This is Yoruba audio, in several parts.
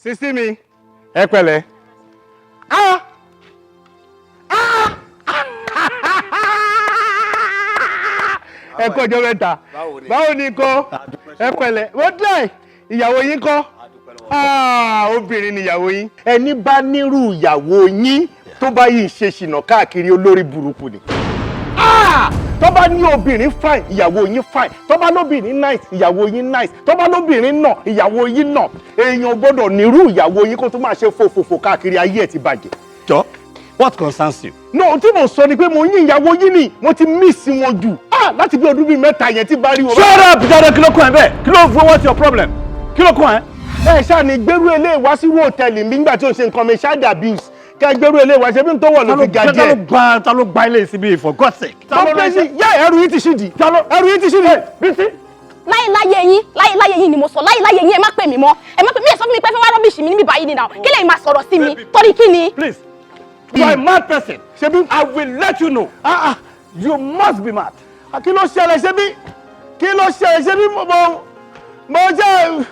Sísí mi, ẹ pẹ̀lẹ́. Ẹ kú ọjọ́ mẹ́ta. Báwo ni kọ́? Ẹ pẹ̀lẹ́. Wọ́n dẹ̀ ìyàwó yín kọ́? Obìnrin ni ìyàwó yín. Ẹni bá nírú ìyàwó yín tó bá yìí ṣe ṣìnà káàkiri olórí burúkú ni. Tó bá ní obìnrin fine, ìyàwó yín fine. Tó bá lóbìnrin nice, ìyàwó yín nice. Tó bá lóbìnrin náà, ìyàwó yín náà. Èèyàn gbọ́dọ̀ nírú ìyàwó yín kó tó máa ṣe fòfòfò káàkiri ayé ẹ̀ ti bàjẹ́. Jọ, what concerns you? No, tí mo sọ ni pé mo yín ìyàwó yín ni, mo ti miss wọn jù. Láti bí ọdún bíi mẹ́ta yẹn tí bá rí wọn. Shut up, Jado, kí ló kàn ẹ́ bẹ́ẹ̀? Kí ló fún what's your problem? Kí ló kàn ẹ́? Ẹ ṣáà ní gbérú eléyìí wá sí hòtẹ́ẹ̀lì mi nígbà tí ó ṣe nǹkan mi child abuse. Kẹ́ gbérú eléyìí wá ṣe bí n tó wọ̀ ló fi ga díẹ̀. Ta ló gba ilé síbi for God's sake? Ẹrù yín ti ṣídìí. Ẹrù yín ti ṣídìí. Bísí. láyé yín ni mo sọ láyé yín ẹ má pè mí mọ́ ẹ má pè mí ẹ sọ fún mi pé fẹ́ wá rọ́bìṣì mi níbi báyìí ni náà kí lẹ́yìn máa sọ̀rọ̀ sí mi torí kí ni. Please, you are a mad person. Ṣebí I will let you know. You must be mad. Kí ló ṣẹlẹ̀ ṣebí mo jẹ́.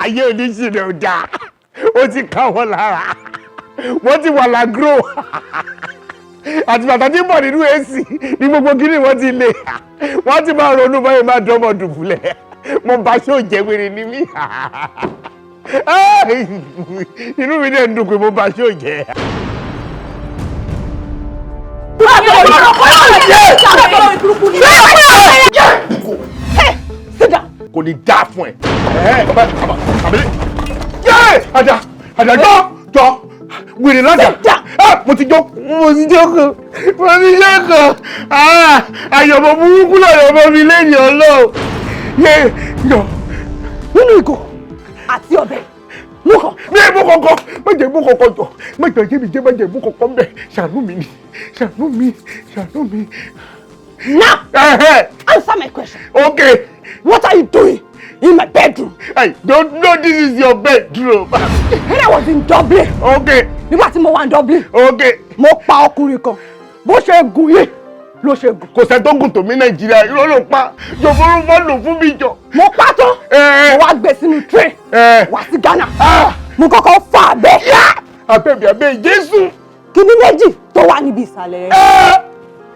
Ayé oníṣìírè ò dáa, ó ti ká wọn lára, wọ́n ti wà lágro, àti bàtà tí ń bọ̀ nínú èsì ní gbogbo kíní wọ́n ti lè, wọ́n ti máa ronú báyìí máa dánmọ̀ dùbúlẹ̀, mo bá ṣó jẹ́ wèrè ní mí. Inú mi dẹ̀ ń dùn pé mo bá ṣó jẹ́. Kò ní dáa fún ẹ. Àdàjọ́ wèrè lọ́jà. Mo ti jọ́ kan. Àyọ̀mọ̀ burúkú lọ́yọ̀mọ̀ mi lẹ́yìn ọlọ́ọ̀. Yọ nínú ìgò àti ọbẹ̀ mú kàn. Bí mú kọ̀ọ̀kan, má jẹ́ mú kọ̀ọ̀kan jọ. Má jẹ́ mú kọ̀ọ̀kan bẹ̀. Ṣàánú mi. Now, answer my question. Okay. What are you doing in my bedroom? Hey, don't know this is your bedroom. When I was in Dublin. Okay. Nígbà tí mo wà ní Dublin. Okay. Mo pa ọkùnrin kan. Bó ṣe gùn yìí ló ṣe gùn. Kò sẹ́ tó gùn tó mi Nàìjíríà, irọ́ ló pa. Jọ̀bọ̀rún mọ́ lò fún mi jọ. Mo pa tán. Mo wá gbé sínú tray. Wá sí Ghana. Mo kọ́kọ́ fà abẹ́. Abẹ́ Jésù. Kíní méjì tó wà níbi ìsàlẹ̀ rẹ̀.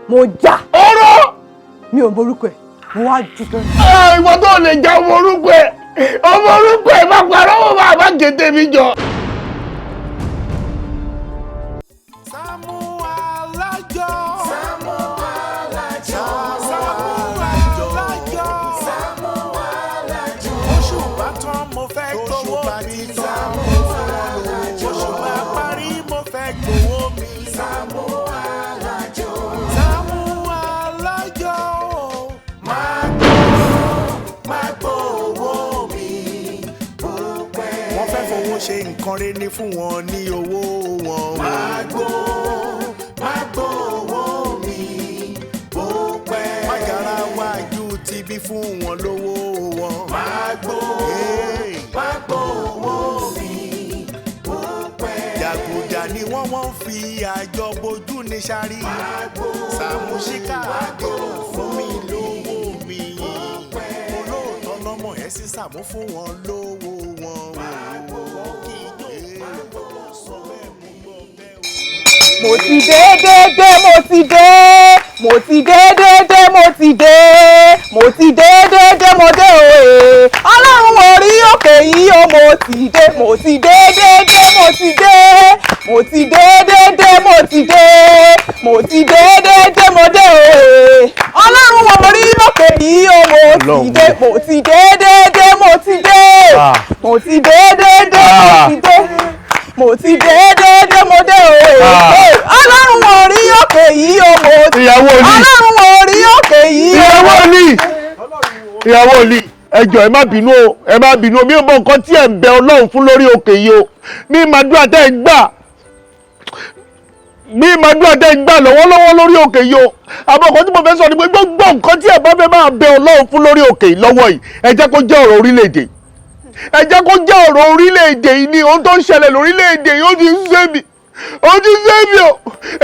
Mo já. Ọ̀rọ̀. Mi ò borúkọ ẹ̀. Mo wá jù tán. Ìwọ tó lè já ọmọ orúkọ ẹ̀ má parọ́ wọ́n máa bá gèdè mi jọ. SAAMU ALAJO. SAAMU ALAJO. SAAMU ALAJO. Oṣù bá tán mo fẹ́ gbowó mi. SAAMU ALAJO. Oṣù bá parí mo fẹ́ gbowó mi. SAAMU ALAJO. SAAMU ALAJO. Máa gbowó mi púpẹ́. Wọ́n fẹ́ fowó ṣe nǹkan rere ní fún wọn ní owó wọn. Máa gbowó mi púpẹ́. Má yára wájú tibí fún wọn lówó wọn. Máa gbowó mi púpẹ́. Jàgùjà ni wọ́n fi àjọ bojú ní sáré. SAAMU ṣíkà àjọ fún mi lówó mi. Olóòótọ́ lọ́mọ ẹ̀ sí SAAMU fún wọn lówó wọn. Mo ti dé. Ọlọ́run orí òkè yìí ó mo ti dé. Mo ti dé. Ọlọ́run orí òkè yìí ó mo ti dé. Mo ti dé. Ọlọ́run orí òkè yìí ó mo ti dé. Ọlọ́run orí òkè yìí ó mo ti dé. Ìyàwó Olí, ẹ jọ̀ọ́ ẹ má bínú o, mi ò mọ nǹkan tí ẹ ń bẹ Ọlọ́run fún lórí òkè yìí o. Mi màdúrà tẹ́ ẹ gbà lọ́wọ́lọ́wọ́ lórí òkè yìí o. Àmọ́ nǹkan tí mo fẹ́ sọ ni pé gbogbo nǹkan tí ẹ bá fẹ́ máa bẹ Ọlọ́run fún lórí òkè yìí lọ́wọ́ yìí, ẹ jẹ́ kó jẹ́ ọ̀rọ̀ orílẹ̀-èdè. Yìí ni ohun tó ń ṣẹlẹ̀ lórílẹ̀-èdè yìí ó ti ń ṣe mí. o.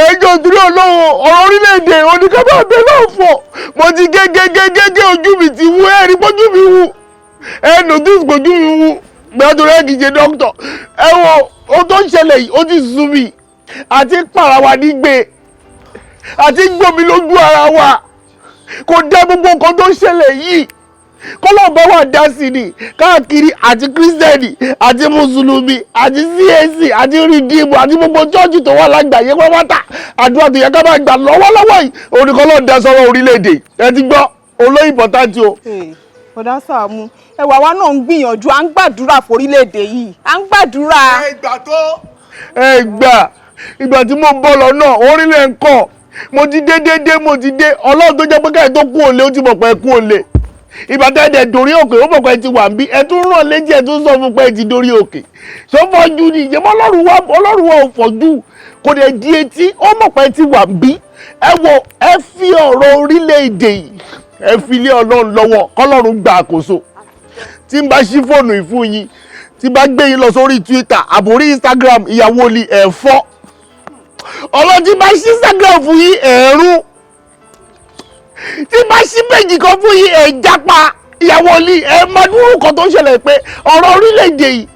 Ẹjọ́ dúró Ọlọ́run ọ̀rọ̀ orílẹ̀-èdè oníkábà bẹ náà fọ̀. Mo ti gégé ojú mi ti wú ẹ́. ẹni gbójú mi wú notice gbójú mi wú gbẹ́dọ̀ rẹ̀ kì í ṣe dókítà ẹ wo o tó ń ṣẹlẹ̀ yìí ó ti sú mi àti pàrà wa nígbè àti gbòmí lójú ara wa kò dá gbogbo nǹkan tó ń ṣẹlẹ̀ yìí kọ́lọ́ọ̀bá wà dá sí ni káàkiri àti kírísítẹ́nì àti mùsùlùmí àti CAC àti rìdíìmù àti gbogbo chọ́ọ̀chì tó wà lágbàáyé pátá àdúrà tó yẹ ká máa gbà lọ́wọ́lọ́wọ́ yìí oníkọ́lọ́ dá sọ́rọ̀ orílẹ̀-èdè ẹ ti gbọ́ olóyè ìpọ́tántì o. Bọ̀dá Sàámú ẹwà wa náà ń gbìyànjú à ń gbàdúrà forílẹ̀-èdè yìí à ń gbàdúrà. ìgbà tí mo bọ́ lọ náà orílẹ̀ ń kọ́ mo ti dé mo ti dé ọlọ́run tó jẹ́ pé káyọ̀ tó kú òǹlé ó ti mọ̀ pé kú òǹlé ìbàdàn ẹ̀dẹ̀ dórí òkè ó mọ̀ pé ti wà ń bí ẹ tún ràn léjì ẹ tún sọ fún pé ti dórí òkè ṣó fọ́jú ni ìjẹ́mọ́ ọlọ́run wa ò fọ́jú kò dẹ̀ di etí ó mọ̀ pé ti wà ń bí ẹ wo ẹ fi ọ̀rọ̀ orílẹ̀-èdè yìí ẹ fi lé ọlọ́run lọ́wọ́ kọ́lọ́run gba àkóso tí n bá ṣí fóònù ìfún yín tí n bá gbé yín lọ sórí Twitter àbórí Instagram ìyàwó li ẹ̀fọ́ ọlọ́run tí n bá ṣí Instagram fún yín ẹ̀rún tí bá ṣí méjì kan fún yín ẹ̀jápa ìyàwó ilé ẹ̀ máa dúró kan tó ń ṣẹlẹ̀ pé ọ̀rọ̀ orílẹ̀-èdè yìí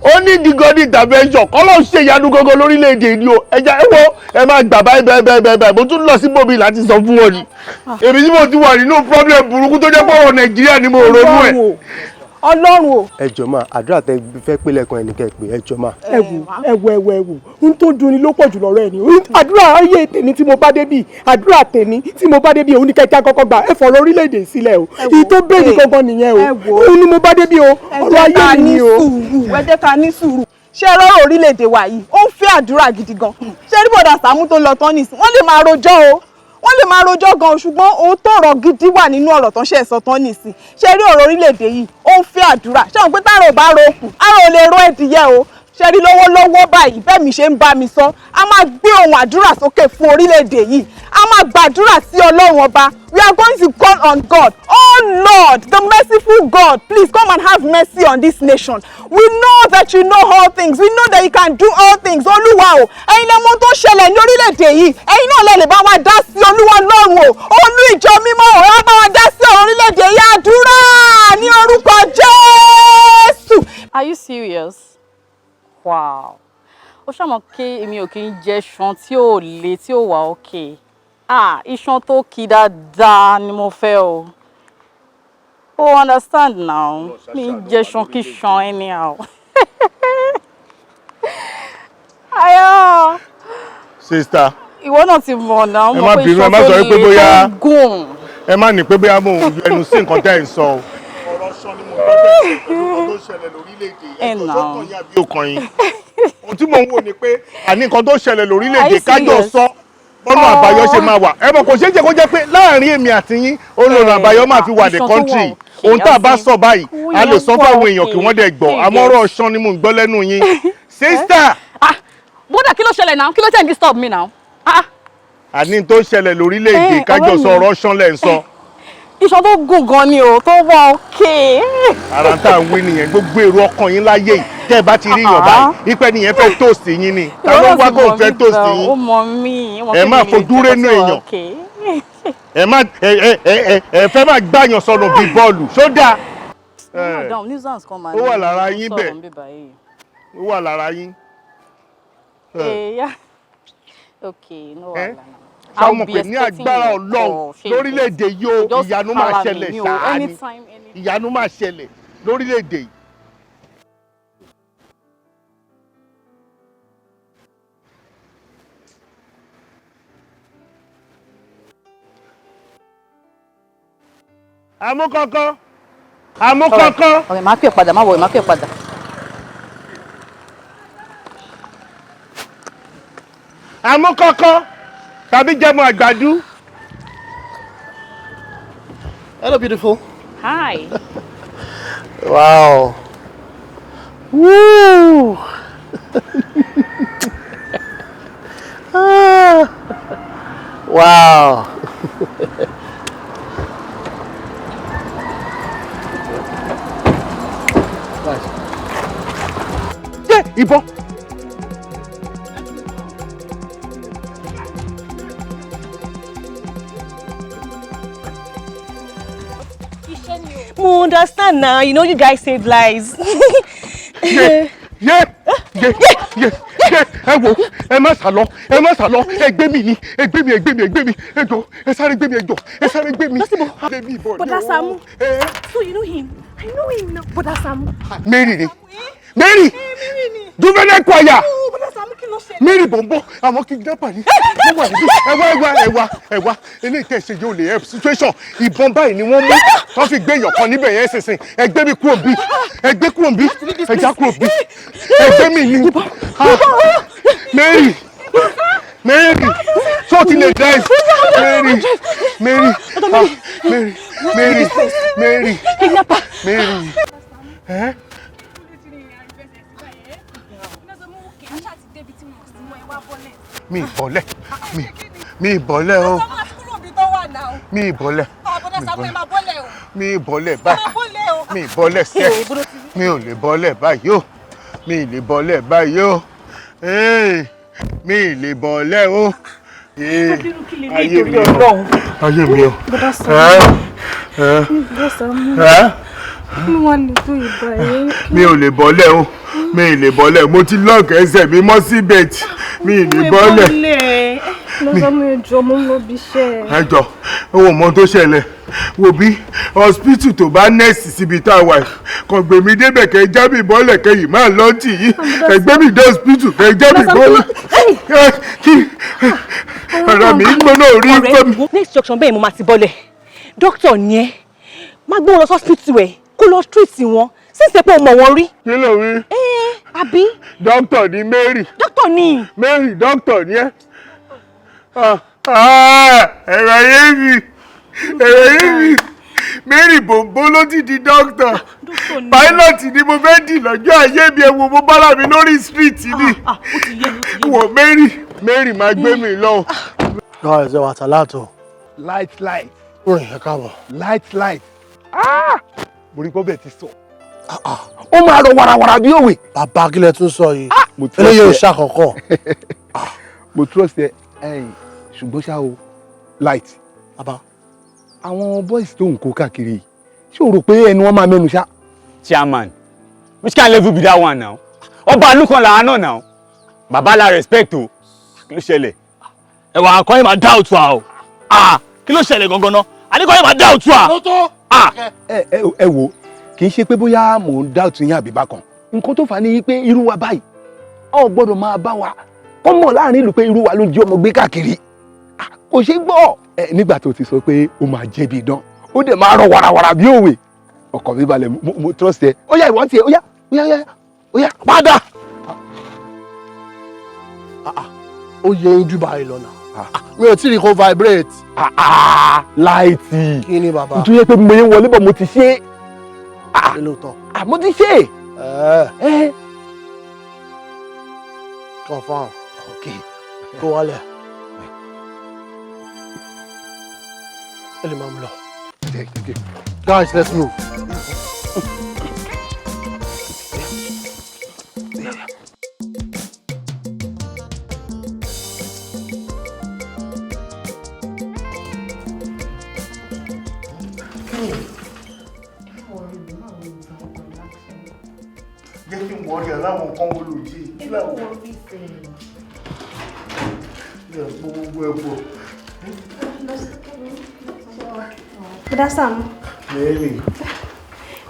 ó ní the God intervention kọ́lọ́ ṣe ìyanu gógó lórílẹ̀-èdè ni o ẹja ẹ wo ẹ máa gbà báyìí mo tún lọ sí bòbí láti sọ fún wọn ni èmi tí mo ti wà nínú problem burúkú tó jẹ́ pé ọ̀rọ̀ Nàìjíríà ni mo ronú ẹ̀. Ọlọ́run o. ẹ jọ̀ọ́ mà àdúrà tẹ fẹ́ pé lẹ́kan ẹnìkẹ́ pé ẹ jọ̀ọ́ mà. ẹ wò n tó dùn ni ló pọ̀ jù lọ́rọ̀ ẹ̀ ni àdúrà ayé tèmi tí mo bá débi àdúrà tèmi tí mo bá débi òun ní kẹ́kẹ́ àkọ́kọ́ gbà ẹ fọ̀rọ̀ orílẹ̀-èdè sílẹ̀ o èyí tó bẹ́ẹ̀ ní gangan nìyẹn o òun ni mo bá débi o ọ̀rọ̀ ayé mi ni o. ẹ jẹ́ ká ní sùúrù ṣé rọ́rọ̀ orílẹ̀-èdè wa yìí ó ń fẹ́ àdúrà gidi gan ṣé rí bọ̀dà Sàámú tó lọ tán nìsín wọ́n lè máa rojọ́ o wọ́n lè máa rojọ́ gan ṣùgbọ́n òótọ́ ọ̀rọ̀ gidi wà nínú ọ̀rọ̀ tó ń ṣe ẹ̀sọ́ tán nìsín ṣé rí ọ̀rọ̀ orílẹ̀-èdè yìí ó ń fẹ́ àdúrà ṣé àwọn pé táàrọ̀ ò bá ro okùn àrò ò lè ro ẹ̀dìyẹ o ṣé rí lọ́wọ́lọ́wọ́ báyìí bẹ́ẹ̀ mi ṣe ń bá mi sọ a máa gbé ohùn àdúrà sókè fún orílẹ̀-èdè yìí a máa gbàdúrà sí Ọlọ́run ọba we are going to call on God oh Lord the merciful God please come and have mercy on this nation we know that you know all things we know that you can do all things Olúwa o ẹ̀yin lẹ́mọ tó ṣẹlẹ̀ ní orílẹ̀-èdè yìí ẹ̀yin náà lè bá wa dá sí Olúwa Ọlọ́run o olú ìjọ mímọ́ o ẹ bá wa dá sí ọ̀rọ̀ orílẹ̀-èdè yìí àdúrà ní orúkọ Jésù. Are you serious? Wow. Ó ṣàmọ̀ pé èmi ò kí ń jẹ iṣan tí ò le tí ò wà okay. Iṣan tó kì dáadáa ni mo fẹ́ o. Oh, understand now. Mi ń jẹ iṣan kí iṣan anyhow. Ayọ̀. Sister. Ìwọ náà ti mọ̀ náà. Ẹ má bínú ẹ má sọ pé bóyá ẹ má ní pé bóyá mo ń ẹnu sí nǹkan tẹ́ ẹ̀ ń sọ o. Ọ̀rọ̀ sọ ni mo gbọ́ bẹ́ẹ̀ nǹkan tó ṣẹlẹ̀ lórílẹ̀-èdè ẹ̀kọ́ tó kàn yín àbí òkàn yín. Ohun tí mò ń wò ni pé àní nǹkan tó ṣẹlẹ̀ lórílẹ̀-èdè kájọ sọ bọ́nà àbáyọ ṣe máa wà. Ẹ mọ̀ kò ṣeé jẹ́ kó jẹ́ pé láàárín èmi àti yín olóòrùn àbáyọ máa fi wà the country. Ohun tá a bá sọ báyìí a lè sọ fáwọn èèyàn kí wọ́n dẹ̀ gbọ́ àmọ́ ọ̀rọ̀ ọ̀ṣán ni mò ń gbọ́ lẹ́nu yín. Sister. Bọ́dà kí ló ṣẹlẹ̀ náà? Kí ló tẹ̀ ń disturb mi náà? Àní tó ṣẹlẹ̀ lórílẹ̀-èdè kájọ sọ ọ̀rọ̀ ọ̀ṣán lẹ̀ ń sọ. Iṣan tó gùn gan ni o tó wà okay. Ara tá à ń wí nìyẹn gbogbo èrò ọkàn yín láyé yìí tẹ́ ẹ bá ti rí yàn báyìí ipẹ́ nìyẹn fẹ́ toast yín ni ta ló wá kó fẹ́ toast yín. Ó mọ̀ mí. Ẹ má fojú rénú èèyàn ẹ fẹ́ máa gbàyàn sọnù bíi bọ́ọ̀lù ṣó dáa. Ó wà lára yín bẹ́ẹ̀ ó wà lára yín. Ṣàmọ̀ pé ní agbára Ọlọ́run lórílẹ̀‐èdè yìí o ìyanu máa ṣẹlẹ̀ ṣáá ni ìyanu máa ṣẹlẹ̀ lórílẹ̀‐èdè yìí. Àmú kankan. Ọ̀rẹ́ máa pè padà má wọ̀ máa pè padà. Àmú kankan. Tàbí jẹ́mu àgbàdo. Hello, beautiful. Hi. Wow. Woo. Wow. Ìbọn. Mo understand now. You know you guys save lives. Yeah. Ẹ wo, ẹ má sá lọ, ẹ gbé mi ni, ẹ gbé mi, ẹ jọ̀ọ́, ẹ sáré gbé mi, ẹ jọ̀ọ́, ẹ sáré gbé mi. But that's Saamu. So you know him? I know him now. But that's Saamu. Mary, Juvenile choir. But that's Saamu kí ló ṣe. Mary Bombo, àwọn kidnapper ni. Wọ́n wà níbí. Ẹ wá. Eléyìí tẹ́ ṣe yóò lè help situation. Ìbọn báyìí ni wọ́n mú. Wọ́n fi gbé èèyàn kan níbẹ̀ yẹn ṣinṣin. Ẹ gbé mi kúrò bí. Ẹ já kúrò bí. Ẹ gbé mi ní. Mary, so ti lè drive. Mary. Kidnapper. Mary. Mi ìbọ̀lẹ̀ o. Mi ìbọ̀lẹ̀ báyìí. Mi ìbọ̀lẹ̀ sẹ́. Mi ò lè bọ́lẹ̀ báyìí o. Mi ì lè bọ́lẹ̀ báyìí o. Mi ì lè bọ́lẹ̀ o. Ayé mi o. Mi ò lè bọ́lẹ̀ o. Mi ì lè bọ́lẹ̀. Mo ti lọ́ọ̀kì ẹsẹ̀ mi mọ́ sí bẹ́ẹ̀tì. Mi ì lè bọ́lẹ̀. Ẹjọ́ mo ń lọ bí iṣẹ́. Ẹjọ́ owó mọ tó ṣẹlẹ̀ wo bí hospital tó bá nẹ́ẹ̀sì síbi tá a wà kàn gbé mi débẹ̀ kẹ́ já mi bọ́lẹ̀ kẹ́yìn máa lọ́ọ̀tì yìí ẹgbẹ́ mi dé hospital kẹ́ já mi bọ́lẹ̀ ọ̀rọ̀ mi ń gbóná orí pé mi. Next junction bẹ́ẹ̀ mo máa ti bọ́lẹ̀ dókítà ni ẹ́ má gbé wọn lọ hospital ẹ̀ kó lọ street wọn sísè pé o mọ̀ wọ́n rí. Kí ló rí? Àbí. Dókítà ni Mary. Dókítà ni. Mary dókítà ni ẹ́. Ẹ̀rọ ayé mi. Mary Bombo ló ti di dókítà. Pilot ni mo fẹ́ di lọ́jọ́ ayé mi ẹ̀wọ̀n mo bára mi lórí street ni. Wò Mary máa gbé mi lọ. Náà ẹ̀sẹ̀ wà tàlátọ̀. Light. Rìn ẹ̀ káàbọ̀. Light. Mo rí gbọ́bẹ̀ ti sọ. Ó máa rọ warawara bí òwe. Bàbá kílẹ̀ tún sọ yìí. Eléyìí ò ṣàkọ́kọ́. Mo trust ẹ ṣùgbọ́n ṣá o Light. Bàbá. Àwọn boys tó ń kó káàkiri ṣé o rò pé ẹnu wọn máa mẹ́nu ṣá. Chairman, which kind level be that one now? Ọba Lukan làánà now. Bàbá la respect o. Kí ló ṣẹlẹ̀? Ẹ̀wà àkọ́yìn máa doubt wa o. Kí ló ṣẹlẹ̀ gangan náà? Adékọ́yìn máa doubt wa. Ẹ wo kì í ṣe pé bóyá mò ń doubt yín àbí bákan. Nǹkan tó fà ní pé irú wa báyìí ọ gbọ́dọ̀ máa bá wa kọ́mọ̀ láàrin ìlú pé irú wa ló jí ọmọ gbé káàkiri. Kò ṣe gbọ́ nígbà tó ti sọ pé ó máa jẹ̀bi idán ó dẹ̀ máa rọ warawara bí òwe ọkàn mi balẹ̀ mo trust ẹ ó yá ìwọ́n tiẹ̀ ó yá padà. Ó yẹ ojú báyìí lọ́nà mi ò tí ì kó vibrate. Láìtì kí ni bàbá. nítorí pé mo yẹn wọlé bọ̀ mo ti ṣe kí ló tán. mo ti ṣe. Confirm. Okay. Kó wálẹ̀. Ẹ lè máa mú lọ. Guys, let's move. Jẹ́ kí n wọ́n rí aláwọ̀ nǹkan wo ló jí. Bọ́dá Saamu. Mary.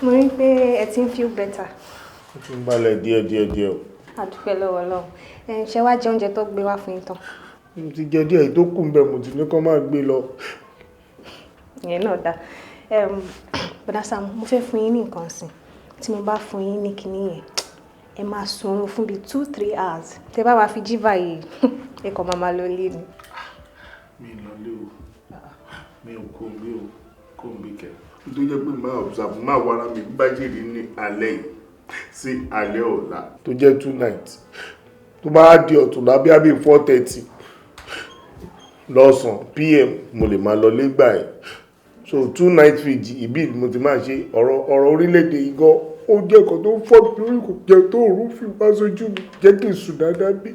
Mo rí pé ẹ ti ń feel better. Ó ti ń balẹ̀ díẹ̀ o. A dúpẹ́ lọ́wọ́ Ọlọ́run. Ṣé wá jẹ oúnjẹ tó gbé wá fún yín tán? Mo ti jẹ díẹ̀ tó kù ń bẹ̀ mo ti ní kó máa gbé lọ. Ìyẹn náà dáa. Bọ́dá Saamu, mo fẹ́ fún yín ní nǹkan sìn. Tí mo bá fún yín ní kinní yẹn, ẹ máa sùn oorun fún bíi 2-3 hours. Tẹ́ bá wá fi jí báyìí, ẹ kàn máa lọ lé ni. Mi lọ lé o. Mi ò kó mi o. Kó mi kẹ. Tó jẹ́ pé máa observe máa wára mi bájìrì ní alẹ́ yìí sí alẹ́ ọ̀la. Tó jẹ́ 2 nights. Tó bá di ọ̀túnla bí àbí 4:30 lọ́sàn PM mo lè máa lọ lẹ́gbà ẹ̀. So 2 night fiji ìbí mo ti máa ṣe ọ̀rọ̀ orílẹ̀-èdè igọ́ ó jẹ́ nǹkan tó ń fọ́ mi lórí kò jẹ́ tó rú fi wá sójú mi jẹ́ kí n sùn dáadáa bí.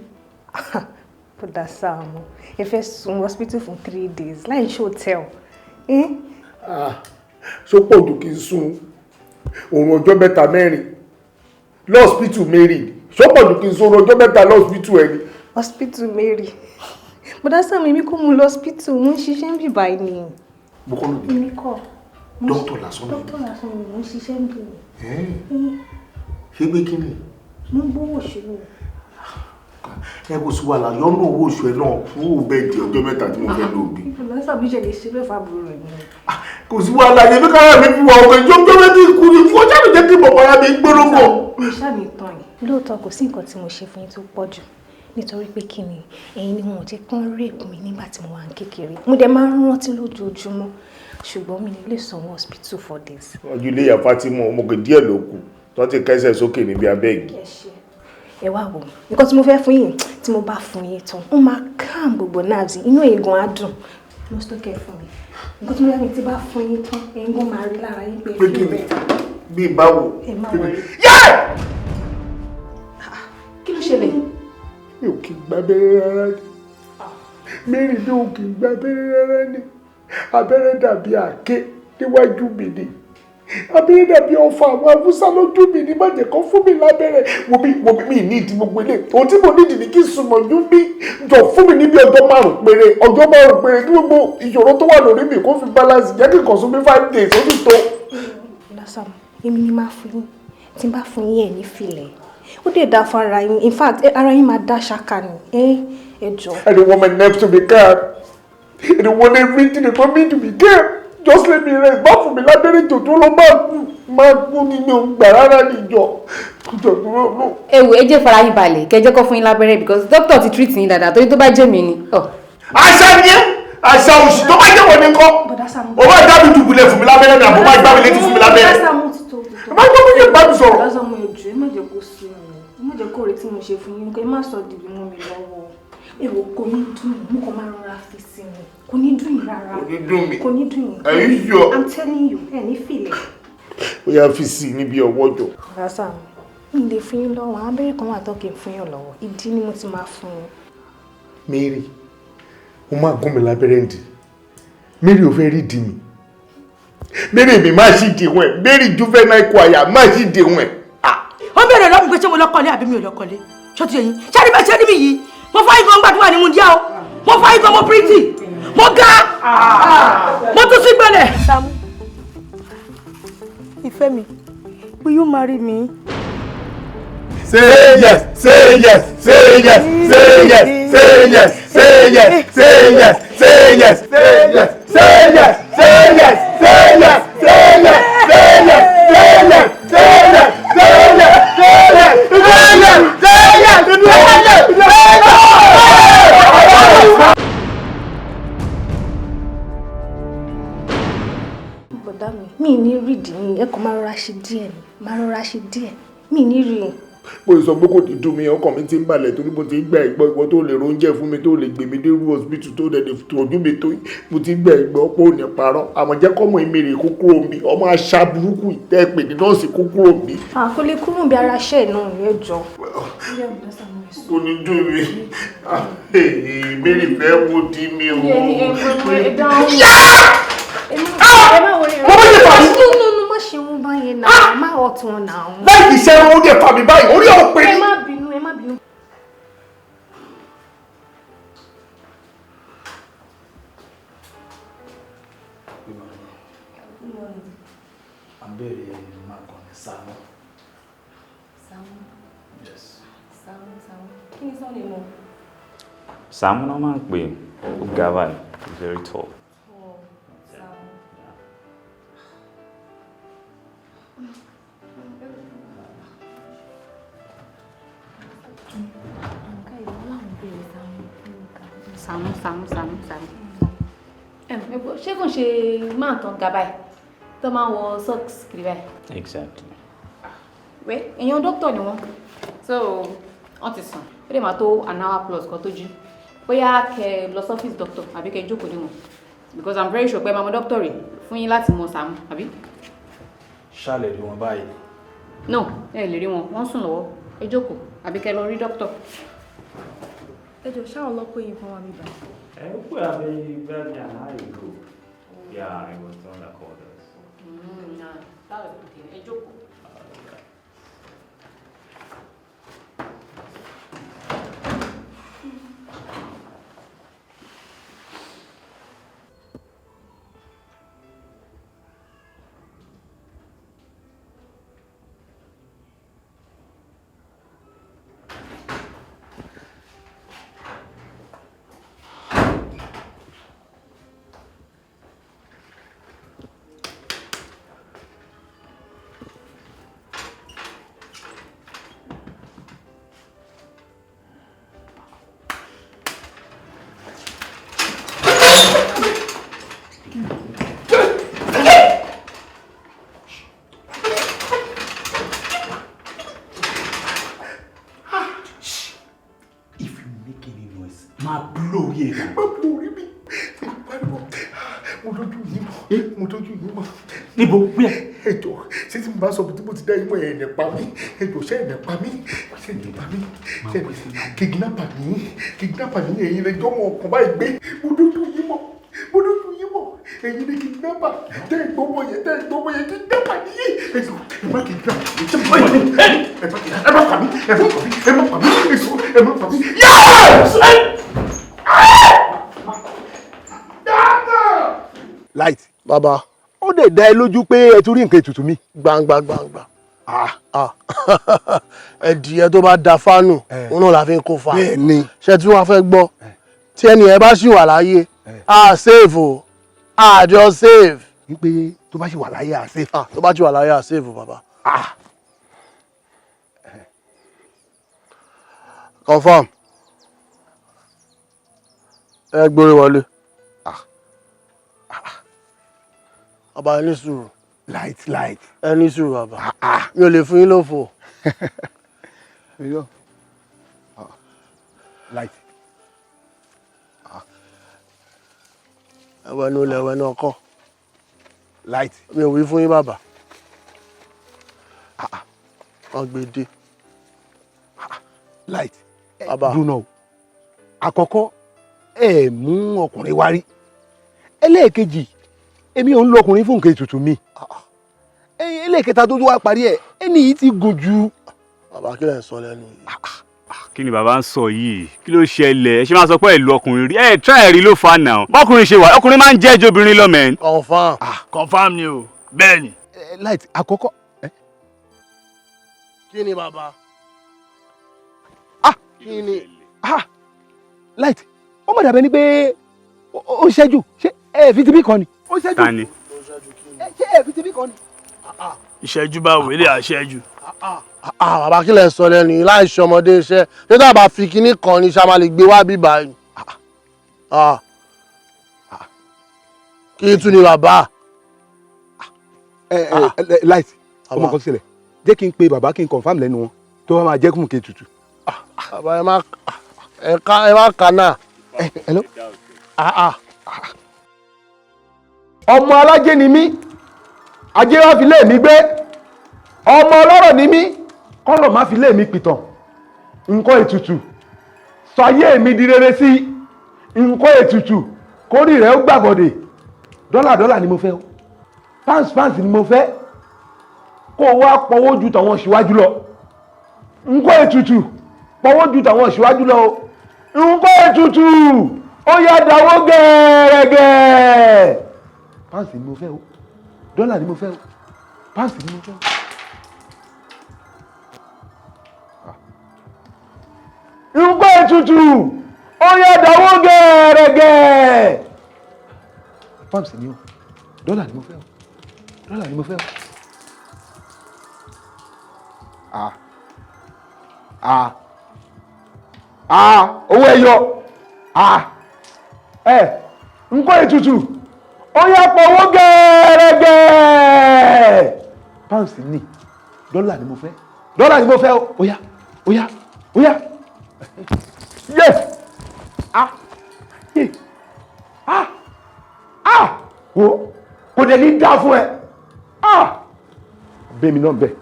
Bọ́dá Saamu, ẹ fẹ́ sùn hospital for 3 days láì ṣe hotel. ṣó pọ̀ jù kí n sùn òun ọjọ́ mẹ́ta mẹ́rin lọ́ọ̀sìpìtù Mary ṣó pọ̀ jù kí n sùn ọjọ́ mẹ́ta lọ́ọ̀sìpìtù ẹni. Hospital Mary bọ́dá Sam èmi kò mú lọ hospital mo ń ṣiṣẹ́ ń bì báyìí ni. mo kọ́ ló dé. èmi kọ́ dókítà lásán ni. dókítà lásán ni mo ń ṣiṣẹ́ ń bì ni. ṣé pé kí ni. mo ń gbówó oṣù mi. ẹ kò sí wàhálà yọ́nú owó oṣù ẹ náà fún òun bẹ́ẹ̀ di ọjọ́ mẹ́ta tí mo fẹ́ lò bí. bọ́dá Sam ṣe lè ṣe bẹ́ẹ̀ fàbúrò rẹ̀ ni. kò sí wàhálà yẹn bí kára mi fi wà ọkọ̀ ìjọ ọjọ́ mẹ́ta ikú ni fún ọjà mi jẹ́ kí bọ̀bọ̀ ara mi gbóró bọ̀. mi ṣáà ní tán yìí lóòótọ́ kò sí nǹkan tí mo ṣe fún yín tó pọ̀ jù nítorí pé kí ni ẹ̀yin ni wọn ò jẹ́ kán rape mi nígbà tí mo wà ní kékeré mo dẹ̀ máa ń rántí lójoojúmọ́ ṣùgbọ́n mi lè sanwó hospital for this. ọjọ́ ilé ìyá Fatima ọmọge díẹ̀ ló kù tó ti kẹ́sẹ̀ sókè níbi abẹ́ẹ̀gì. ẹ wá wò nǹkan tí mo fẹ́ fún yín tí mo bá fún yín tán ó máa calm gbogbo nerves inú eegun á dùn mo sọ kẹ́ fún mi nǹkan tí mo yá mi tí bá fún yín tán eegun máa rí lára yín pé fún bẹ́ẹ̀. bí báwo. ẹ má wọlé. kí ló ṣẹlẹ̀? mi ò kì í gba abẹ́rẹ́ rárá ni Mary mi ò kì í gba abẹ́rẹ́ rárá ni abẹ́rẹ́ dàbí àáké níwájú mi ni abẹ́rẹ́ dàbí ọfà àwọn Haúsá lójú mi ní má jẹ́ kó fún mi lábẹ́rẹ́ wo mi ní ìdí gbogbo ilé ohun tí mo nídìí ní kí sùnmọ̀jú bí jọ fún mi níbi ọjọ́ márùn-ún péré kí gbogbo ìṣòro tó wà lórí mi kó fi balance jẹ́ kí n kàn sún mi 5 days ó ti tó. lásán èmi ni máa fún yín tí n bá fún yín ẹ̀ ní filẹ̀ ó dẹ̀ dá fún ara yín in fact ara yín máa dá ṣáká ni ẹ jọ. I don't want my nerves to be calm. I don't want everything about me to be calm. Just let me rest. Bá fún mi lábẹ́rẹ́ jòjó ló máa kú nínú gbà rárá níjọ. Ewu ẹ jẹ́ fara yín balẹ̀ kẹjẹ́ kọ́ fún yín lábẹ́rẹ́ because doctor ti treat yín dáadáa torí tó bá jẹ́ mi ni. Àṣà ni ẹ́ àṣà òṣì tó bá jẹ́ wọ́n ní kọ́. O máa dá mi dùbúlẹ̀ fún mi lábẹ́rẹ́ ni àbò máa gbá mi létí fún mi lábẹ́rẹ́. Ẹ má gbọ́ mi yẹn bá mi sọ̀rọ̀. lọ́sàn mo jù ẹ má jẹ́ kó sùn ẹ má jẹ́ kó retí mo ṣe fún yín kó ẹ má sọ dìbò mọ́ mi lọ́wọ́ èrò kò ní dùn mí mo kàn máa rọra fi sí mi kò ní dùn yín rárá kò ní dùn mí kò ní dùn yín. Are you sure? I'm telling you ẹ ní fìlẹ̀. Ó yá fi sí níbi ọwọ́ jọ. lásán mi lè fún yín lọ́wọ́ àwọn abẹ́rẹ́ kan wà tó kì í fún yín lọ́wọ́ ìdí ni mo ti máa fún yín. Mary ó máa gún mi lábẹ́rẹ́ ǹdí Mary ò fẹ́ rí di mi Mary mi máa ṣì dìwọ̀n ẹ̀ Mary juvenile choir máa ṣì dìwọ̀n ẹ̀. ó bẹ̀rẹ̀ lọ́mú pé ṣé mo lọ́kọ̀ọ́lé àbí mi ò lọ́kọ̀ọ́lé ṣó ti yẹyin ṣé ní bẹ́ẹ̀ ṣé níbi yìí mo fọ́ igan gbàdúrà ní mo díá o mo fọ́ igan mo pretty mo ga mo tún sí gbẹlẹ̀. Sàámú ìfẹ́ mi will you marry me? Say yes, say yes, say yes, say yes, say yes, say yes, say yes, say yes, say yes, say yes, say yes, say yes, say yes, say yes, say yes, say yes, say yes, say yes, bọ̀dá mi ní rí ìdí ẹ kàn máa rọra ṣe díẹ̀ máa rọra ṣe díẹ̀ mi ní rí i. Mo sọ pé kò ti dùn mí ọkàn mi ti ń balẹ̀ torí mo ti ń gbà ìgbọ́ ìwọ tó lè róúnjẹ fún mi tó lè gbé mi dé irú hospital tó lè tọ́jú mi tó mo ti ń gbà ìgbọ́ pé ò ní parọ́ àmọ́ jẹ́ kọ́mọ ìmèrè kókó omi ọmọ aṣá burúkú ìtẹ́ pè ní nọ́ọ̀sì kókó omi. kò lè kúrò bí ara ṣẹ́ náà ní ẹjọ́. kò ní dùn mí ìmèrè fẹ́ wo di mi o. Má ṣe wọn báyẹn náà, má ọ̀tún náà. Láì ṣe ẹran oúnjẹ fàmì báyìí, orí ọ̀ pé. Ẹ má bínú, ẹ má bínú. Àbẹ̀rẹ̀ máa kàn ní Sàámú. Sàámú. Yes. Sàámú. Kí ni sọ́ọ̀nì mọ́? Sàámú náà máa ń pè ó ga báyìí, he's very tall. Sàámú. Ṣé kò ṣe máa tán ga báyìí tó máa ń wọ socks kiri báyìí? Exactly. Wẹ́ èèyàn dókítà ni wọ́n so wọ́n ti sàn ó lè máa tó an hour plus kan tó jí bóyá kẹ lọ sọ́fíìsì dókítà àbí kẹ jókòó dé wọn because I'm very sure pé máa mọ dókítà rè fún yín láti mọ Sàámú àbí. Ṣàlẹ̀ rí wọn báyìí. No ẹ lè rí wọn wọ́n sùn lọ́wọ́ ẹ jókòó àbí kẹ lọ rí dókítà. Ẹ jọ̀ọ́ ṣáà ọlọ́pọ̀ yìí fún wa mi bá. Put a very bad and high group. Yeah, I was on the quarters. Níbo wíyà ẹjọ ṣé tí mo bá sọ bí mo ti dá imú ẹ̀ nípa mi ẹjọ ṣé ẹ̀ nípa mi ṣé ẹ̀ nípa mi ṣé kìgínàpà ní ẹ̀yin lè jọ́ mọ̀ ọkàn báyìí gbé mo dójú yín mọ̀ ẹ̀yin lè kìgínàpà tẹ́ ìgbọ́mọ yẹn kìgínàpà nìyí ẹjọ ẹ má kìgínàpà ẹ má pàmí Light. Baba. Ó dẹ̀ dá ẹ lójú pé ẹ tún rí nǹkan ètùtù mi. Gbangba. Ẹdìyẹ tó bá da fánù, òun náà la fi ń kó fa. Bẹ́ẹ̀ni. Ṣé tí wọ́n fẹ́ gbọ́? Tí ẹni ẹ bá ṣì wà láyé, save o. Àjọ save. Wípé tó bá ṣì wà láyé, save. Tó bá ṣì wà láyé, save o bàbá. Confirm. Ẹ gbórí wọlé. Bàbá ẹni sùúrù. Light. Ẹni sùúrù bàbá. Mi ò lè fún yín lófò. Light. Ẹwẹ́nu ilẹ̀ ẹwẹ́nu ọkọ. Light. Mi ò wí fún yín bàbá. Wọ́n gbé dé. Light. Bàbá. Dúnà. Àkọ́kọ́ ẹ mú ọkùnrin wá rí. Ẹlẹ́ẹ̀kejì èmi ò ń lo ọkùnrin fún nǹkan ètùtù mi. Ẹlẹ́ẹ̀kẹta tó wá parí ẹ̀ ẹni yìí ti gùn jù. Bàbá kí lẹ̀ ń sọ lẹ́nu yìí. Kí ni bàbá ń sọ yìí? Kí ló ṣẹlẹ̀? Ẹ ṣe máa sọ pé ìlú ọkùnrin rí. Try rí ló fa náà. Bọ́kùnrin ṣe wà, ọkùnrin máa ń jẹ́ ẹjọ́ obìnrin lọ mẹ́rin. Confirm. Confirm ni o. Bẹ́ẹ̀ ni. Light àkọ́kọ́. Kí ni bàbá? Kí ni? Light ó mọ̀ dàbẹ́ ni pé ó ṣẹ́jú. Ṣé ẹ fi ti bí kan ni? Ó ṣẹ́jú. Ta ni? Ṣé ẹ fi ti bí kan ni? Ìṣẹ́jú bá wèlé àṣẹ́jú. Bàbá kí lẹ̀ ń sọ lẹ́nu yìí láì ṣọmọdé iṣẹ́. Ṣé tá a bá fi kinní kan ni ṣá máa lè gbé wá bí báyìí? Kí tún ni bàbá? Light ọmọ kan sílẹ̀ jẹ́ kí n pe bàbá kí n confirm lẹ́nu wọn tó wá máa jẹ́ kún kí tutù. Bàbá ẹ má kà náà. Hello. Ọmọ alájẹ ni mí, ajé wá fi lé mi gbé. Ọmọ ọlọ́rọ̀ ni mí, kọ́rọ̀ má fi lé mi pìtàn. Nǹkan ètùtù sọ ayé mi di rere sí. Nǹkan ètùtù kórì rẹ̀ ó gbàgọ̀dẹ̀. Dọ́là ni mo fẹ́ o. Pounds ni mo fẹ́. Kó o wá pọ̀wó ju tàwọn ṣíwájú lọ. Nǹkan ètùtù pọ̀wó ju tàwọn ṣíwájú lọ o. Nǹkan ètùtù ó yá dáwó gẹ́rẹ́gẹ́. Pounds ni mo fẹ́ o. Dọ́là ni mo fẹ́ o. Pounds ni mo fẹ́ o. Nǹkan ètùtù ó yá dáwó gẹ́rẹ́gẹ́. Pounds ni o. Dọ́là ni mo fẹ́ o. Dọ́là ni mo fẹ́ o. Owó ẹyọ. Nǹkan ètùtù ó yá pọ̀wó gẹ́rẹ́gẹ́. Pounds ni, dọ́là ni mo fẹ́. Dọ́là ni mo fẹ́ o. Ó yá. Yes. Wo kò dẹ̀ ní dá fún ẹ. Bẹ́ẹ̀mi náà bẹ́ẹ̀.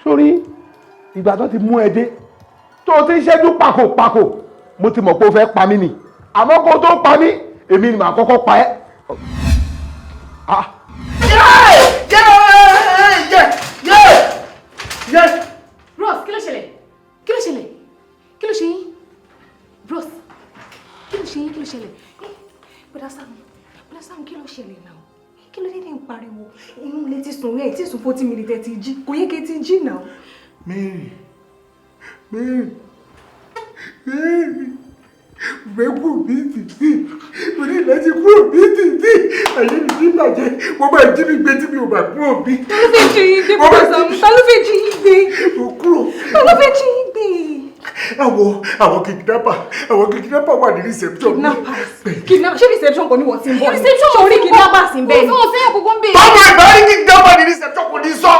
Sórí ìgbà tó ti mú ẹ dé tó ti ń ṣẹ́jú pàkó mo ti mọ̀ pé o fẹ́ pa mí ni. Àmọ́ kó tó pa mí èmi ni màá kọ́kọ́ pa ẹ́. Bros, kí ló ṣẹlẹ̀? Kí ló ṣẹlẹ̀? Kí ló ṣe yín? Bros, kí ló ṣe yín? Kí ló ṣẹlẹ̀? Bọ́dá Sam, kí ló ṣẹlẹ̀ náà? Kí ló dé ní pariwo? Inú ilé ti sùn rẹ̀ tí sùn 40 minutes ti jí. Kò yẹ kí ti jí náà. Mary. Mẹ́kù bí tìtì. Mo ní láti kúrò bí tìtì. Ayé mi ti bàjẹ́. Mo máa jí mi gbé tí mi ò bá kúrò bí. Ta ló fẹ́ jí yín gbé Bọ́dá Sam? Ta ló fẹ́ jí yín gbé? Mo kúrò. Ta ló fẹ́ jí yín gbé? Àwọn kidnapper wà ní reception. Kidnappers? Ṣé reception kò ní wọ́n ti ń bọ̀? Reception kò ní kidnappers ń bẹ̀ ni. Kò sí ẹ̀kọ́ ń bẹ̀. Báwo ìgbà ní kidnapper ní reception kò ní sọ?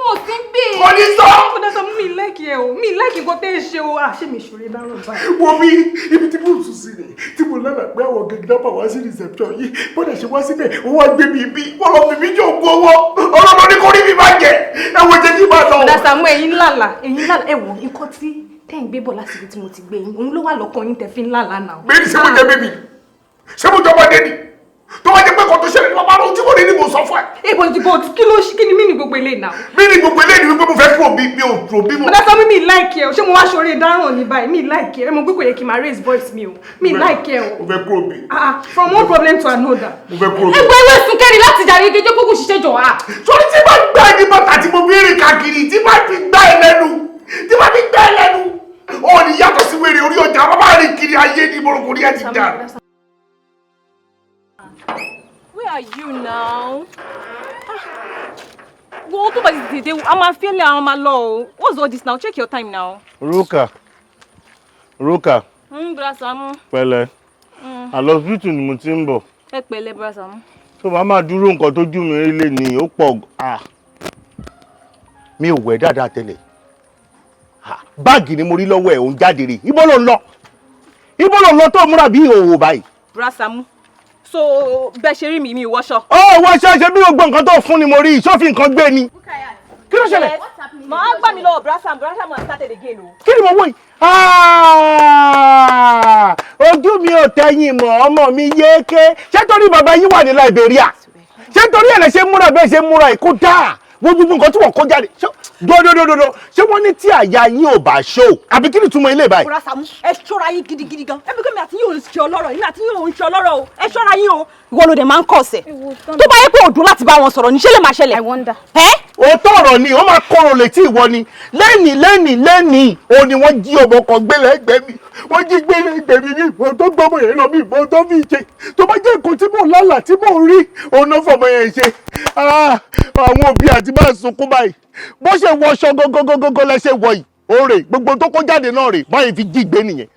Mo ti ń bẹ̀. Kò ní sọ. Bọ́dá Sam, mi láìkì ẹ o. Mi láìkì nǹkan tẹ́ ẹ ṣe o. Ṣé mi ṣòro dáràn báyìí? Wo mi ibi tí mo sùn sí rẹ̀ tí mo lálàá pé àwọn kidnapper wá sí reception yìí bọ́dà ṣe wá síbẹ̀ ó wá gbé mi bí wọ́n lọ fi mí jọ gbowó ọlọ́dún ní kò ní mi máa jẹ ẹ̀wọ̀n jẹ́ kí n máa lọ. Bọ́dá Sam, ẹ̀yin lálàá ẹ̀wọ̀n nǹkan tí tẹ́ ń gbé bọ̀ láti ibi tí mo ti gbé yín òun ló wà lọ́kàn yín tẹ́ fi ń lálàá náà. Bẹ́ẹ̀ni ṣé mo jẹ bébì ṣé mo jọba dé ni tó bá jẹ pé kò tó ṣẹlẹ̀ ní bàbá rẹ ojú kò ní ní mo sọ fún ẹ. Bọ̀ kí ni mí ni gbogbo eléyìí náà? Mí ni gbogbo eléyìí ni wípé mo fẹ́ kúrò bí mi ò rò bí mo. Bọ́dá Sam, mi láìkì ẹ o ṣé mo wá ṣoore dáràn ní báyìí mi láìkì ẹ mo gbé kò yẹ kí n máa raise voice mi o mi láìkì ẹ o. Mo fẹ́ kúrò bí. From one problem to another. Mo fẹ́ kúrò bí. Ẹgbẹ́ ìwé sunkẹ́rì láti jàre gẹ́gẹ́ kókò ṣiṣẹ́ jọ wá. Sori tí bá gbá ẹni bàtà tí mo fi rìn káàkiri tí bá fi gbá ẹ lẹ́nu ó ní yàtọ̀ sí wèrè orí ọjà bàbá rìn kiri ayé ní morokori ẹ ti dà. Where are you now? Wo tó bá ti dìde a máa fẹ́lẹ̀ àwọn máa lọ o. What's all this now? Check your time now. Ruka. Bọ́dá Sam. Pẹ̀lẹ́. Àlọ́sítù ni mo ti ń bọ̀. Ẹ pẹ̀lẹ́ Bọ́dá Sam. Tó bá máa dúró nǹkan tó jú mi rí lé ní ó pọ̀. Mi ò wẹ̀ dáadáa tẹ́lẹ̀. Báàgì ni mo rí lọ́wọ́ ẹ̀ òun jáde rè. Ibo ló ń lọ tó múra bí òwò báyìí. Bọ́dá Sam. So bẹ́ẹ̀ ṣe rí mi wọṣọ. Wọṣọ ṣe bí gbogbo nǹkan tó fún ni mo rí ìṣòfin nǹkan gbé ni. Kí ló ṣẹlẹ̀? Màá gbà mí lọ́wọ́ Bọ́dá Sam has started again o. Kí ni mo wò yìí? Ojú mi ò tẹ̀yìn mọ́ ọmọ mi yéké. Ṣé torí bàbá yín wà ní Liberia? Ṣé torí ẹ̀ lè ṣe múra bẹ́ẹ̀ ṣe múra ẹ̀ kó dáa? Gbogbo nǹkan tí wọ́n kó jáde. Dodododo. Ṣé wọ́n ní tí àyà yín ò bá ṣó? Àbí kí ni túmọ̀ ilé báyìí? Bọ́dá Sam, ẹ ṣọ́ra yín gidigidi gan. Ẹbí kẹ́mi àti yín ò ń ṣe ọlọ́rọ̀ yín àti yín ò ń ṣe ọlọ́rọ̀ o. Ẹ ṣọ́ra yín o. Ìwọ ló dẹ̀ máa ń kọ̀ọ̀sẹ̀. Tó bá yẹ pé òdùn láti bá wọn sọ̀rọ̀ ní ṣé lè máa ṣẹlẹ̀? I wonder. Òótọ́ ọ̀rọ̀ ni ó máa kọ́rọ̀ létí ìwọ ni lẹ́nìí ó ní wọ́n jí ọmọ kan gbé lẹ́gbẹ̀ẹ́ mi wọ́n jí gbé lẹ́gbẹ̀ẹ́ mi ní ìbọn tó gbọ́mọ yẹn lọ bí ìbọn tó fi ṣe tó bá jẹ́ nǹkan tí mò ń lálà tí mò ń rí òun náà fọmọ yẹn ṣe àwọn òbí àti máa sunkún báyìí bó ṣe wọṣọ gógógógó lẹ́sẹ̀ wọ yìí ó rè gbogbo tó kó jáde náà rè báyìí fi jí gbé nìyẹn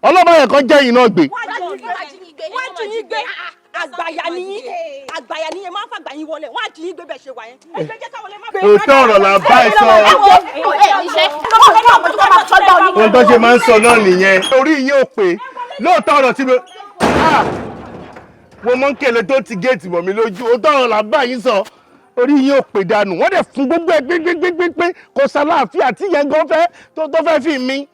ọlọ́mọ yẹn kan jẹ́ yìí náà gbé. Wájú yín gbé àgbàyà nìyí máa ń fàgbà yín wọlé wọ́n á jí yín gbé bẹ̀ ṣe wà yẹn. Ẹgbẹ́ jẹ́ káwọn lè má bẹ̀rẹ̀. Òótọ́ ọ̀rọ̀ là bá ẹ sọ. Ohun tó ṣe máa ń sọ náà nìyẹn. Orí yín ò pé lóòótọ́ ọ̀rọ̀ tí mo mọ̀ ń kele tó ti géètì mọ̀ mí lójú. Òótọ́ ọ̀rọ̀ là bá yín sọ. Orí yín ò pé dànù. Wọ́n dẹ̀ fún gbogbo ẹ gbégbégbé kò sàlàáfíà tí yẹn gan fẹ́ tó fẹ́ fi mí.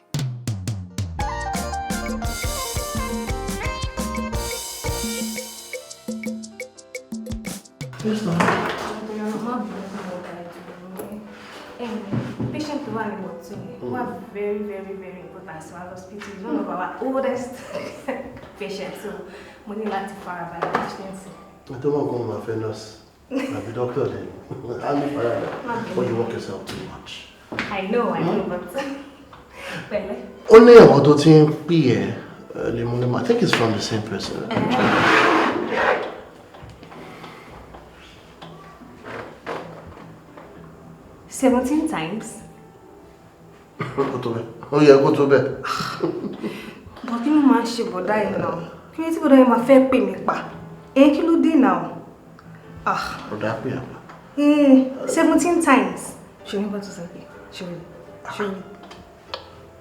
Patient to one very, very, very important to our hospital. He's one of our oldest patients, so we need to far by patients. I don't want to go my friend nurse. I'll be doctor then. I'll be fine. But you work yourself too much. I know, but only a lot of things be I think it's from the same person. 17 times. Oh yeah, go to bed. But you man ṣe bọ̀dá yìí now. Kí ló tí bọ̀dá yìí máa fẹ́ pè mí pa? Kí ló dé now? Bọ̀dá pè apa? 17 times. Ṣé ní bá tó sọ pé? Ṣé ní?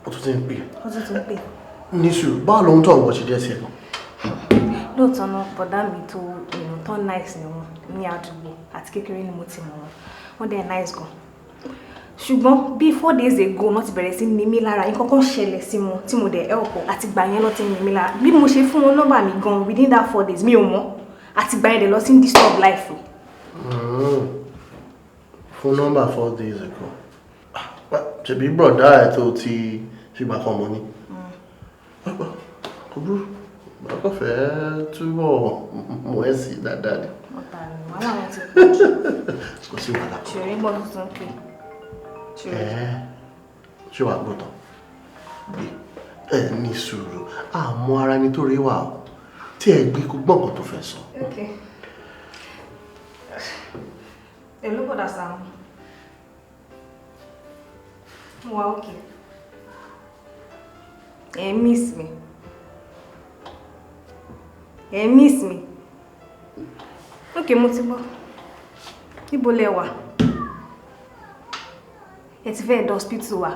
Ó tún ti ń pè. Ó tún ti ń pè. Níṣù, báwo ló ń tọ̀ wọ́n ṣe jẹ́ sí ẹ̀kọ́? Lóòótọ́ náà, bọ̀dá mi tó nice ni wọ́n ní àdúgbò àti kékeré ni mo ti mọ̀ wọ́n. Wọ́n dẹ̀ nice gan. ṣùgbọ́n bí 4 days ago náà ti bẹ̀rẹ̀ sí ní mí lára nǹkan kan ṣẹlẹ̀ sí wọn tí mo dẹ̀ help àti gbà yẹn lọ ti ní mí lára bí mo ṣe fún wọn nọ́mbà mi gan within that 4 days mi ò mọ̀ àti gbà yẹn dẹ̀ lọ sí disturb life. Fún nọ́mbà 4 days ago ṣebí brọ̀dá ẹ̀ tó ti fìgbà kan mọ́ ni. Kò burú bàbá fẹ́ túbọ̀ mọ̀ ẹ́ sí dáadáa ni. Wàhálà wọn ti pọ̀ jù. Kò sí wàhálà. Ṣèré gbọ́ tuntun pé. Ṣé wàá gbọ́ tán? Ẹ ní sùúrù àmọ́ ara ni tó rí wà ó tí ẹ gbé kó gbọ́n kan tó fẹ́ sọ. Èló bọ̀dà Sàámú. Mo wà ókè. Ẹ miss me. Ẹ miss me. Okay, mo ti gbọ́. Níbo lẹ wà? Ẹ ti fẹ́ hospital wa.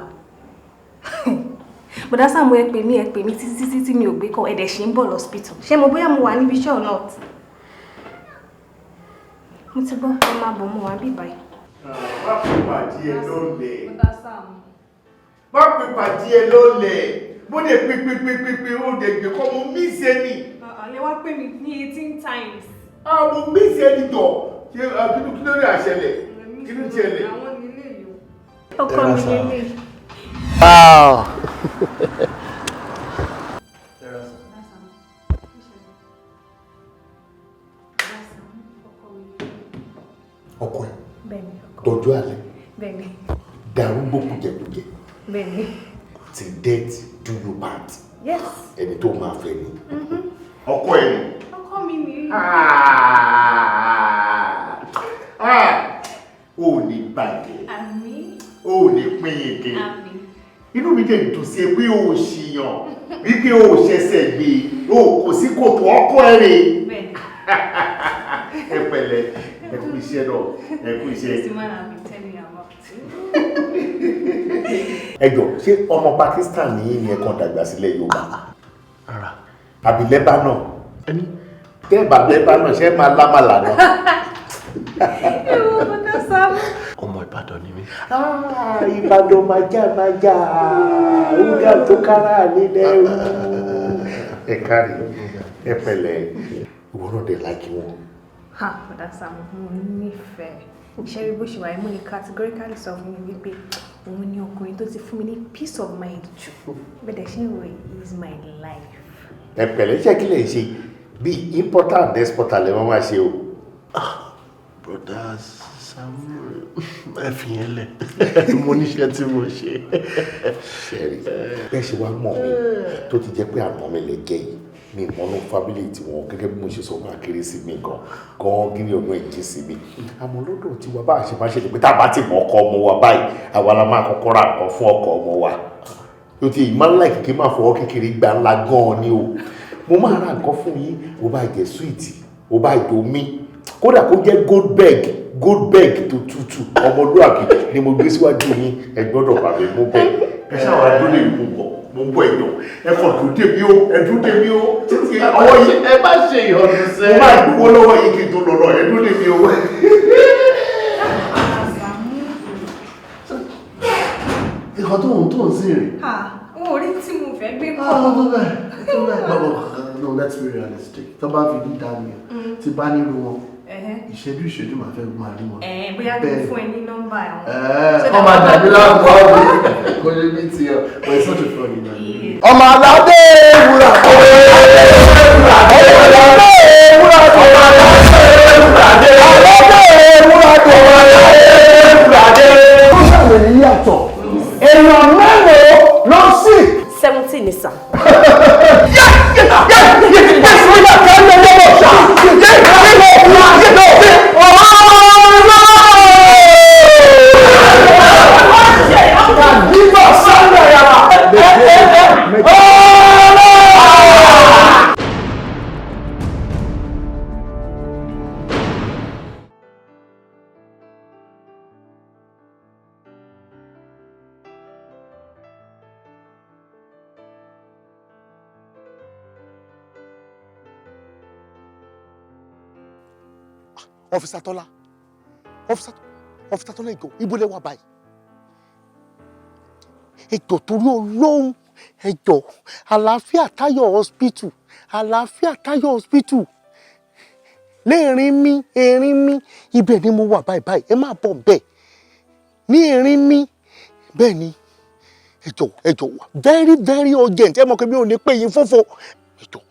Bọ̀dá Sàámú ẹ pè mí títí mi ò gbé call ẹ dẹ̀ ṣe ń bọ̀ hospital. Ṣé mo bóyá mo wà níbi iṣẹ́ or not? Mo ti gbọ́, ẹ máa bọ̀ mo wà bí báyìí. Má pè pàdé ẹ lólè. Má pè pàdé ẹ lólè. Mo lè pè ó dẹ̀ gbé kọ́ mo mí ṣe ni. Lẹ wá pè mí ní 18 times. Mo mí ṣe ni tọ̀. Ṣé kí ló rí àṣẹlẹ̀? Kí ló ṣẹlẹ̀? Ọkọ mi lélẹ̀. Wow. Ọkọ ẹ̀ tọ́jú àlẹ́ darúgbó kùjẹkùjẹ ti death do you part ẹni tó máa fẹ́ ni. Ọkọ ẹ̀ ni. Ọkọ mi ni. Ó ní bàjẹ́. Àmín. Ó ní pín ike. Àmín. Inú mi dẹ̀ dùn sí pé ó ṣìyàn wípé ó ṣẹ̀ṣẹ̀ gbé ó kò sí kòtò ọkọ ẹ̀ rè. Ẹ pẹ̀lẹ́ ẹ kú iṣẹ́ náà ẹ kú iṣẹ́. Ẹ jọ̀ọ́ ṣé ọmọ Pakistan ní ìyẹn kan dàgbà sílẹ̀ Yorùbá àbí Lebanon tẹ́ bá Lebanon ṣe máa lámàlà náà. Ọmọ Ìbàdàn ni mí. Ìbàdàn májà ọ̀gá tó kára nílẹ̀ rú. Ẹ kárí ẹ pẹ̀lẹ́ ìwọ náà dẹ̀ láìkí wọn. Bọ̀dá Sàámú mo nífẹ̀ẹ́ ṣe rí bó ṣe wà mo ní categorically sọ fún mi wípé òun ni ọkùnrin tó ti fún mi ní peace of mind jù bẹ́ẹ̀ ṣe ń ròyìn is my life. Ẹ pẹ̀lẹ́ iṣẹ́ kí lè ṣe bí importer and exporter lè máa ṣe o. Brother Sàámú ẹ fi yẹn lẹ̀ mo níṣẹ́ tí mo ṣe. Ṣẹ́rí bẹ́ẹ̀ ṣe wá mọ̀ mi tó ti jẹ́ pé àmọ́ mi lè gẹ̀ yìí mi mọ́nú fábílì tí wọn gẹ́gẹ́ bí mo ṣe sọ máa kéré sí mi gan gírí ọ̀nà ìjì sí mi àmọ́ lọ́dọ̀ tí wọ́n bá ṣe máa ṣe lè pé tá a bá ti mọ ọkọ ọmọ wa báyìí àwa la máa kọ́kọ́ ra nǹkan fún ọkọ ọmọ wa yóò ti ìmọ̀ ńlá ìkíkí máa fọwọ́ kékeré gbà ńlá gan-an ni o mo máa ra nǹkan fún yín ó bá jẹ́ súwìtì ó bá jẹ́ omi kódà kó jẹ́ gold bag tó tutù ọmọlúwàbí ni mo gbé síwájú yín ẹ gbọ́dọ̀ bá mi mú bẹ́ẹ̀ ẹ ṣáà wá dúró lè mú bọ̀ mo ń bọ̀ ẹ̀dọ̀ ẹ kàn dúró dé mi ó ẹ dúró dé mi ó títí ọwọ́ yìí ẹ má ṣe ìhọ̀dù sẹ́ mo máa gbowó lọ́wọ́ yìí kí n tó lọ lọ ẹ dúró dé mi ó. Ìkan tó ń sí rè. Orí tí mo fẹ́ gbé kọ́. Tó bẹ́ẹ̀. No, let's be realistic. Tó bá fi ní dání tí bá nílò wọn ìṣẹ́jú máa fẹ́ máa rí wọn. Bóyá kí n fún ẹ ní nọ́mbà àwọn. Wọ́n máa dàbí láàbù ọ̀gbìn kò lè bí tiẹ̀ but it's not a fraud in that. Ọmọ aládé wúrà tó èèyàn mélòó ló sì. 17 ni sà. Officer Tola ìgò ibo lẹ wà báyìí ẹjọ́ torí Ọlọ́run ẹjọ́ àlàáfíà Táyọ̀ hospital àlàáfíà Táyọ̀ hospital lẹ́ẹ̀rín mi ibẹ̀ ni mo wà báyìí ẹ má bọ̀ bẹ́ẹ̀ ní ẹ̀rín mi bẹ́ẹ̀ ni ẹjọ́ wà very very urgent ẹ mọ̀ pé mi ò ní pè yín fófo ẹjọ́.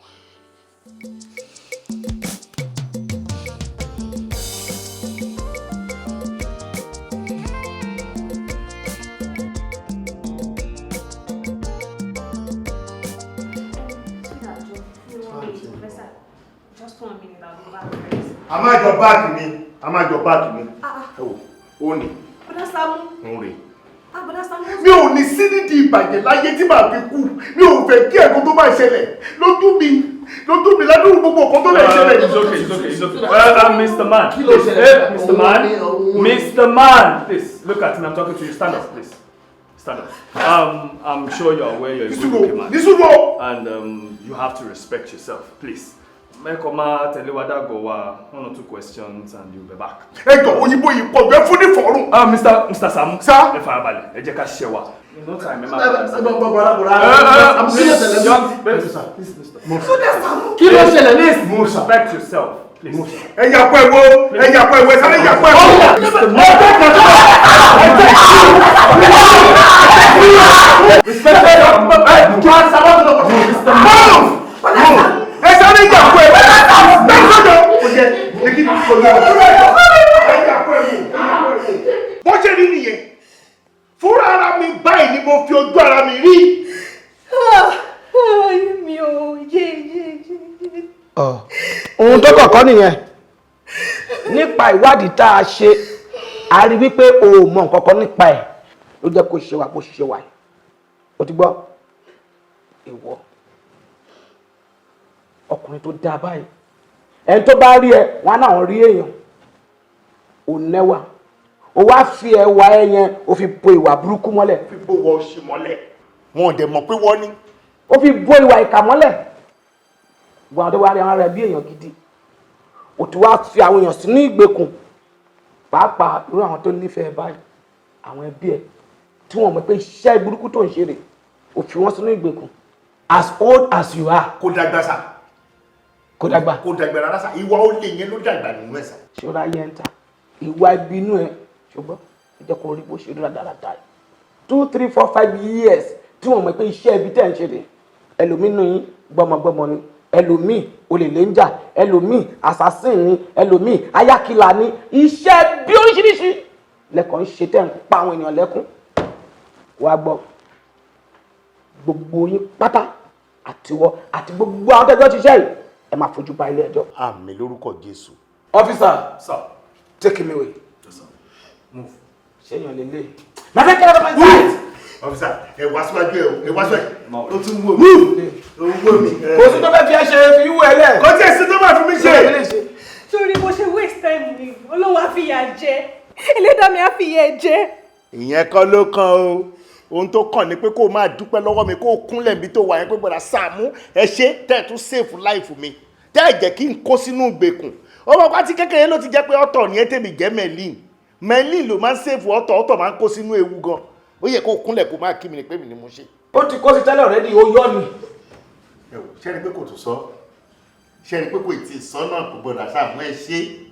a máa jọ báàgì mi ẹ wò ó ní Bọ́dá Sàámú. ń rè Bọ́dá Sàámú. mi ò ní sí nídìí ìbàjẹ́ láyé tí màá fi kú mi ò fẹ́ kí ẹ̀kọ́ tó máa ṣẹlẹ̀ lójú mi ládùúgbò gbogbo ọ̀kan tó lè ṣẹlẹ̀. It's okay. Mr. Man. Mr. Man, please look at me. I'm talking to you. Stand up, please. Stand up. I'm sure you're aware you're a good man. And you have to respect yourself, please. Mekoma telewada go one or two questions and you'll be back. Òyìnbó yìí pọ̀ bẹ́ẹ̀ fún ní fọ̀rùn. Mr. Sàámú. Sir. Ẹ farabalẹ̀, ẹ jẹ́ ká ṣe wa. In no time, I'm serious. Kí ló ṣẹlẹ̀ ní? Respect yourself, please. Ẹ yà pọ̀ ẹ̀wọ̀ sáré yà pọ̀ ẹ̀wọ̀. Ẹ sáré yà pọ̀ ẹ̀wọ̀. Wọ́n ṣe rí nìyẹn. Fúnra ara mi báyìí ni mo fi ojú ara mi rí. Mi ò yé. Ohun tó kọ̀kọ́ nìyẹn nípa ìwádìí tá a ṣe a rí wípé o ò mọ nǹkan kan nípa ẹ̀ ló jẹ́ kó ṣe wà bó ṣe wà yìí o ti gbọ́ ìwọ ọkùnrin tó dáa báyìí ẹni tó bá rí ẹ wọn náà rí èèyàn ò nẹ́wà o wá fi ẹwà ẹ yẹn o fi bo ìwà burúkú mọ́lẹ̀. Fi bo wọ ṣì mọ́lẹ̀ wọn ò dẹ̀ mọ̀ pé wọ́n ní. o fi bo ìwà ìkà mọ́lẹ̀ wọn tó wá rí ara rẹ bí èèyàn gidi o ti wá fi àwọn èèyàn sínú ìgbèkùn pàápàá irú àwọn tó nífẹ̀ẹ́ báyìí àwọn ẹbí ẹ tí wọ́n mọ̀ pé iṣẹ́ burúkú tó ń ṣe rè o fi wọ́n sínú ìgbèkùn as old as you are. Kò dàgbà sà. Kò dàgbà. Kò dàgbà rárá sà ìwà olè yẹn ló dàgbà nínú ẹ̀ sà. ṣọ́ra yẹn ń ta ìwà ibi inú ẹ ṣùgbọ́n ẹ jẹ́ kó rí bó ṣe dúró dáradára 2, 3, 4, 5 years tí wọ́n mọ̀ pé iṣẹ́ ibi tẹ̀ ń ṣe rè ẹlòmínú yín gbọmọgbọmọ ni ẹlòmíì olè lè ń jà ẹlòmíì assassin ni ẹlòmíì ayákìlá ni iṣẹ́ bí oríṣiríṣi lẹ́kọ̀ọ́ ń ṣe tẹ̀ ń pa àwọn èèyàn lẹ́kún wá gbọ́ gbogbo yín pátá àtiwọ́ àti gbogbo àwọn tẹ́jọ́ ṣiṣẹ́ yìí ẹ máa fojú ba ilé ẹjọ́. Àmín lórúkọ Jésù. Officer, sir, take him away. Yes, sir. Move. Ṣéyàn lélẹ̀. Má fẹ́ kẹ́rẹ́ bá ṣe. Officer, ẹ wá síwájú ẹ wá síwájú. Ó tún wò mí. Ó wò mí. Kò sí tó fẹ́ fi ẹ ṣe fi wú ẹ lẹ̀. Kò tí ì sí tó máa fi mí ṣe. Sórí bó ṣe waste time ni Ọlọ́run á fi yà jẹ. Ẹlẹ́dàá mi á fi yẹ jẹ. Ìyẹn kọ́ ló kàn o. Ohun tó kàn ni pé kó o máa dúpẹ́ lọ́wọ́ mi kó o kúnlẹ̀ níbi tó wà yẹn pé Bọ́dà Sàámú ẹ ṣe tẹ́ ẹ tún save life mi. Tẹ́ ẹ jẹ́ kí n kó sínú ìgbèkùn. Ọmọ pátí kékeré ló ti jẹ́ pé ọ̀tọ̀ ni ẹ tèmi jẹ́ Merlin. Merlin ló máa ń save ọ̀tọ̀ máa ń kó sínú ewu gan. Ó yẹ kó o kúnlẹ̀ kó máa kí mi ni pé mi ni mo ṣe. Ó ti kó sí tẹ́lẹ̀ already ó yọ ni. Ẹ wò ṣé ni pé kò tún sọ ṣé ni pé kò tí ì sọ náà kò Bọ́dà Sàámú ẹ ṣe.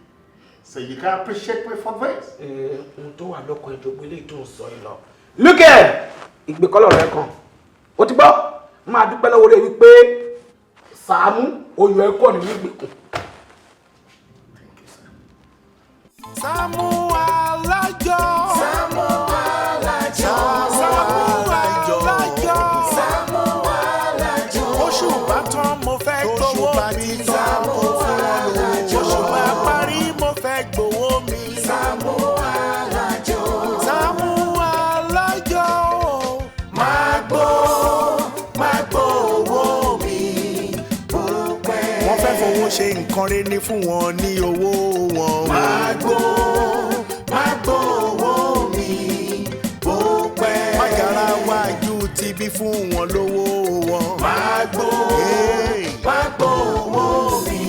So you can appreciate me for this. Ohun tó wà lọ́kàn ìjọba ilé tó ń sọ yìí lọ. Look at ìgbékọ́lọ̀ rẹ kan. Ó ti gbọ́ máa dúpẹ́ lọ́wọ́ rẹ wípé Sàámú oyè ẹ̀kọ́ nínú ìgbèkùn. SAAMU ALAJO. SAAMU ALAJO. SAAMU ALAJO. SAAMU ALAJO. Oṣù bá tán mo fẹ́ gbowó mi. SAAMU ALAJO. Oṣù bá parí mo fẹ́ gbowó mi. SAAMU ALAJO. SAAMU ALAJO. Máa gbowó mi. Wọ́n fẹ́ fowó ṣe nǹkan rere ní fún wọn ní owó wọn. Máa gbowó mi bó pẹ́. Májàra wájú ti bí fún wọn lówó wọn. Máa gbowó mi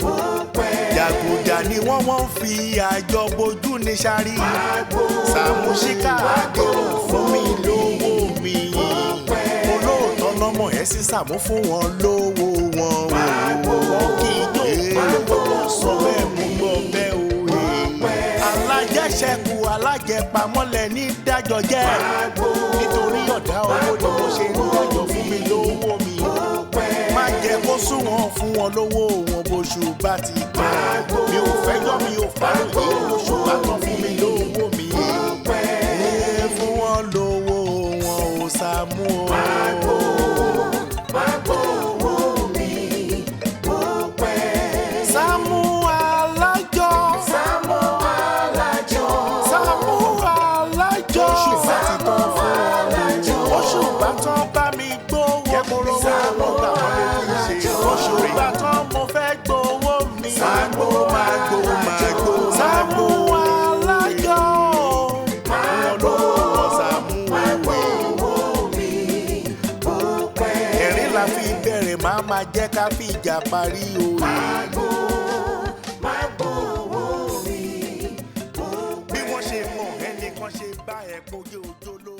bó pẹ́. Jàgùjà ni wọ́n fi àjọ bojú ní sáré. Máa gbowó Sàámú Àlàjò fún mi lówó mọ̀ ẹ́ sí Sàámú fún wọn lówó wọn wọn kì í yóò sọ bẹ́ẹ̀ mú gbọ́ bẹ́ẹ̀ o. alájẹṣẹ́kù alájẹpamọ́lẹ̀ ní dájọ́ jẹ́ nítorí ọ̀dá owó ni mo ṣe ń dájọ́ fún mi lówó mi. má jẹ́ kó sún wọn fún wọn lówó wọn bóṣù bá ti tán. mi ò fẹ́jọ́ mi ò fàròyé bóṣù bá tán fún mi lówó mi. fún wọn lówó wọn ò Sàámú o. Sàámú Alájọ. Sàámú Alájọ. Sàámú Alájọ. Oṣù bá ti tán fún Alájọ. Oṣù bá tán bá mi gbówó. Kẹ́kọ̀ọ́ Sàámú gbà wọ́n lè fi ṣe. Oṣù bá tán mo fẹ́ gbówó mi. Sàámú máa gbó máa gbó. Sàámú Alájọ. Wọ́n ló wọ́n Sàámú mi. Ẹ̀rín la fi bẹ̀rẹ̀ máa jẹ́ ká fi ìjà parí o. Bí wọ́n ṣe mọ̀ ẹnìkan ṣe bá ẹ̀ kojú ojó ló.